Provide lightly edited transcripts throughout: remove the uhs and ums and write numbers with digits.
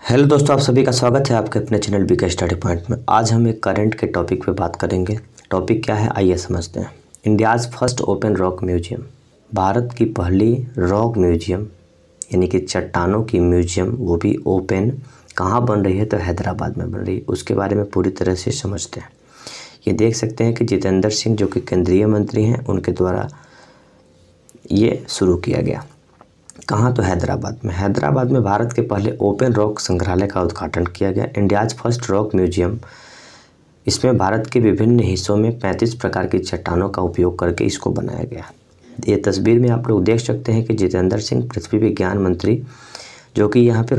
Hello दोस्तों, आप सभी का स्वागत है आपके अपने चैनल बीके स्टडी पॉइंट में। आज हम एक करंट के टॉपिक पे बात करेंगे। टॉपिक क्या है आइए समझते हैं। India's first open rock museum, Bharat की पहली रॉक म्यूजियम यानी कि चट्टानों की म्यूजियम, वो भी ओपन, कहाँ बन रही है तो हैदराबाद में बन रही है। उसके बारे में पूरी तरह से समझते हैं। ये देख सकते हैं कि जितेंद्र सिंह जो कि केंद्रीय मंत्री हैं, उनके द्वारा ये शुरू किया गया। कहाँ तो हैदराबाद में। हैदराबाद में भारत के पहले ओपन रॉक संग्रहालय का उद्घाटन किया गया। इंडियाज़ फर्स्ट रॉक म्यूजियम, इसमें भारत के विभिन्न हिस्सों में 35 प्रकार की चट्टानों का उपयोग करके इसको बनाया गया। ये तस्वीर में आप लोग देख सकते हैं कि जितेंद्र सिंह पृथ्वी विज्ञान मंत्री जो कि यहाँ पे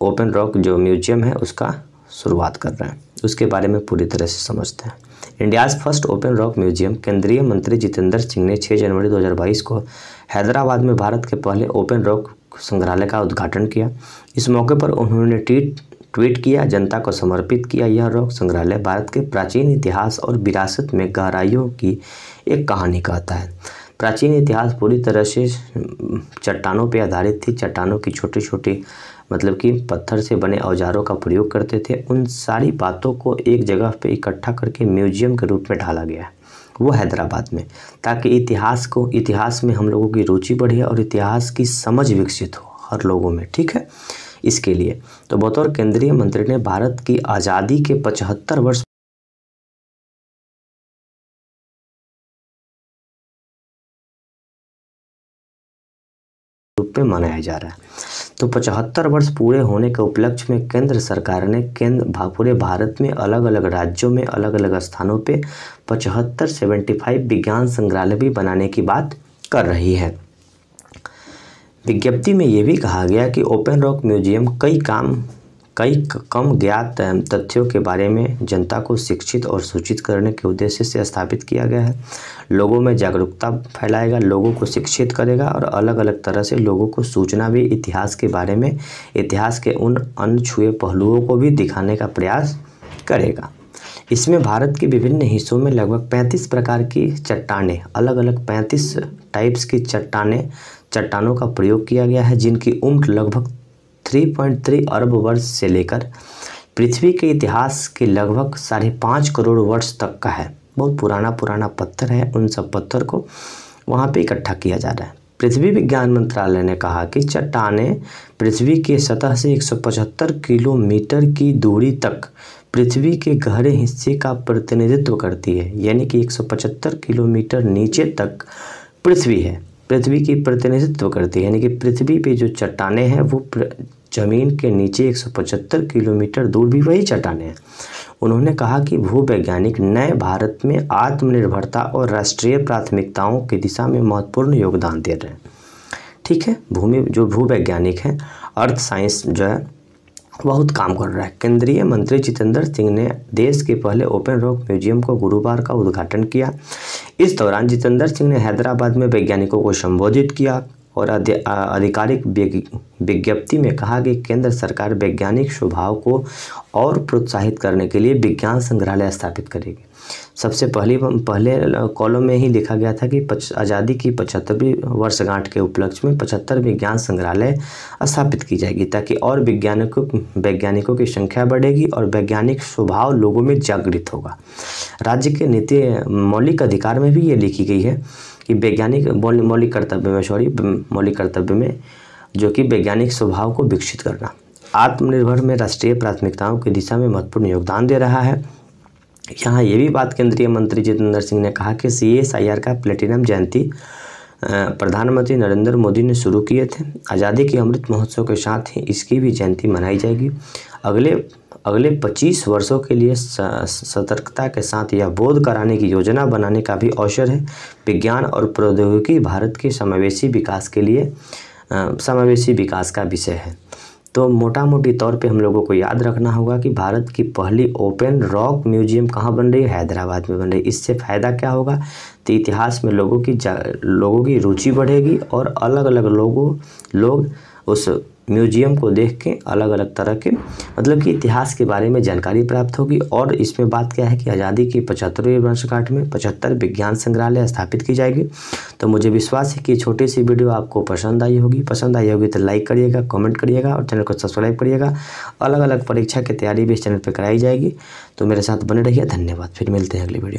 ओपन रॉक जो म्यूजियम है उसका शुरुआत कर रहे हैं। उसके बारे में पूरी तरह से समझते हैं। India's first open rock museum, केंद्रीय मंत्री जितेंद्र सिंह ने 6 जनवरी 2022 को हैदराबाद में भारत के पहले ओपन रॉक संग्रहालय का उद्घाटन किया। इस मौके पर उन्होंने ट्वीट किया, जनता को समर्पित किया। यह रॉक संग्रहालय भारत के प्राचीन इतिहास और विरासत में गहराइयों की एक कहानी कहता है। प्राचीन इतिहास पूरी तरह से चट्टानों पर आधारित थी। चट्टानों की छोटी छोटी मतलब कि पत्थर से बने औजारों का प्रयोग करते थे। उन सारी बातों को एक जगह पे इकट्ठा करके म्यूजियम के रूप में ढाला गया है, वो हैदराबाद में, ताकि इतिहास में हम लोगों की रुचि बढ़े और इतिहास की समझ विकसित हो हर लोगों में। ठीक है, इसके लिए तो बतौर केंद्रीय मंत्री ने भारत की आज़ादी के 75 वर्ष रूप में मनाया जा रहा है। तो 75 वर्ष पूरे होने के उपलक्ष्य में केंद्र सरकार ने पूरे भारत में अलग अलग राज्यों में अलग अलग स्थानों पे 75 विज्ञान संग्रहालय भी बनाने की बात कर रही है। विज्ञप्ति में ये भी कहा गया कि ओपन रॉक म्यूजियम कई कम ज्ञात तथ्यों के बारे में जनता को शिक्षित और सूचित करने के उद्देश्य से स्थापित किया गया है। लोगों में जागरूकता फैलाएगा, लोगों को शिक्षित करेगा और अलग अलग तरह से लोगों को सूचना भी इतिहास के बारे में, इतिहास के उन अनछुए पहलुओं को भी दिखाने का प्रयास करेगा। इसमें भारत के विभिन्न हिस्सों में लगभग 35 प्रकार की चट्टानें, अलग अलग 35 टाइप्स की चट्टानों का प्रयोग किया गया है, जिनकी उम्र लगभग 3.3 अरब वर्ष से लेकर पृथ्वी के इतिहास के लगभग 5.5 करोड़ वर्ष तक का है। बहुत पुराना पत्थर है। उन सब पत्थर को वहाँ पे इकट्ठा किया जा रहा है। पृथ्वी विज्ञान मंत्रालय ने कहा कि चट्टानें पृथ्वी के सतह से 175 किलोमीटर की दूरी तक पृथ्वी के गहरे हिस्से का प्रतिनिधित्व करती है। यानी कि 175 किलोमीटर नीचे तक पृथ्वी है, पृथ्वी की प्रतिनिधित्व करती है। यानी कि पृथ्वी पे जो चट्टानें हैं वो जमीन के नीचे 175 किलोमीटर दूर भी वही चट्टानें हैं। उन्होंने कहा कि भूवैज्ञानिक नए भारत में आत्मनिर्भरता और राष्ट्रीय प्राथमिकताओं की दिशा में महत्वपूर्ण योगदान दे रहे हैं। ठीक है, भूवैज्ञानिक हैं, अर्थ साइंस जो है बहुत काम कर रहा है। केंद्रीय मंत्री जितेंद्र सिंह ने देश के पहले ओपन रॉक म्यूजियम को गुरुवार का उद्घाटन किया। इस दौरान जितेंद्र सिंह ने हैदराबाद में वैज्ञानिकों को संबोधित किया और आधिकारिक विज्ञप्ति में कहा कि केंद्र सरकार वैज्ञानिक स्वभाव को और प्रोत्साहित करने के लिए विज्ञान संग्रहालय स्थापित करेगी। सबसे पहले कॉलम में ही लिखा गया था कि आज़ादी की 75वीं वर्षगांठ के उपलक्ष्य में 75 विज्ञान संग्रहालय स्थापित की जाएगी, ताकि और वैज्ञानिकों की संख्या बढ़ेगी और वैज्ञानिक स्वभाव लोगों में जागृत होगा। राज्य के नीति मौलिक अधिकार में भी ये लिखी गई है कि मौलिक कर्तव्य में जो कि वैज्ञानिक स्वभाव को विकसित करना आत्मनिर्भर में राष्ट्रीय प्राथमिकताओं की दिशा में महत्वपूर्ण योगदान दे रहा है। यहाँ ये भी बात केंद्रीय मंत्री जितेंद्र सिंह ने कहा कि CSIR का प्लेटिनम जयंती प्रधानमंत्री नरेंद्र मोदी ने शुरू किए थे। आज़ादी के अमृत महोत्सव के साथ ही इसकी भी जयंती मनाई जाएगी। अगले 25 वर्षों के लिए सतर्कता के साथ यह बोध कराने की योजना बनाने का भी अवसर है। विज्ञान और प्रौद्योगिकी भारत के समावेशी विकास का विषय है। तो मोटी तौर पे हम लोगों को याद रखना होगा कि भारत की पहली ओपन रॉक म्यूजियम कहाँ बन रही है, हैदराबाद में बन रही है। इससे फ़ायदा क्या होगा तो इतिहास में लोगों की रुचि बढ़ेगी और अलग अलग लोग उस म्यूजियम को देख के अलग अलग तरह के मतलब कि इतिहास के बारे में जानकारी प्राप्त होगी। और इसमें बात क्या है कि आज़ादी की 75वीं वर्षगांठ में 75 विज्ञान संग्रहालय स्थापित की जाएगी। तो मुझे विश्वास है कि छोटी सी वीडियो आपको पसंद आई होगी तो लाइक करिएगा, कमेंट करिएगा और चैनल को सब्सक्राइब करिएगा। अलग अलग परीक्षा की तैयारी भी इस चैनल पर कराई जाएगी। तो मेरे साथ बने रहिए। धन्यवाद। फिर मिलते हैं अगली वीडियो।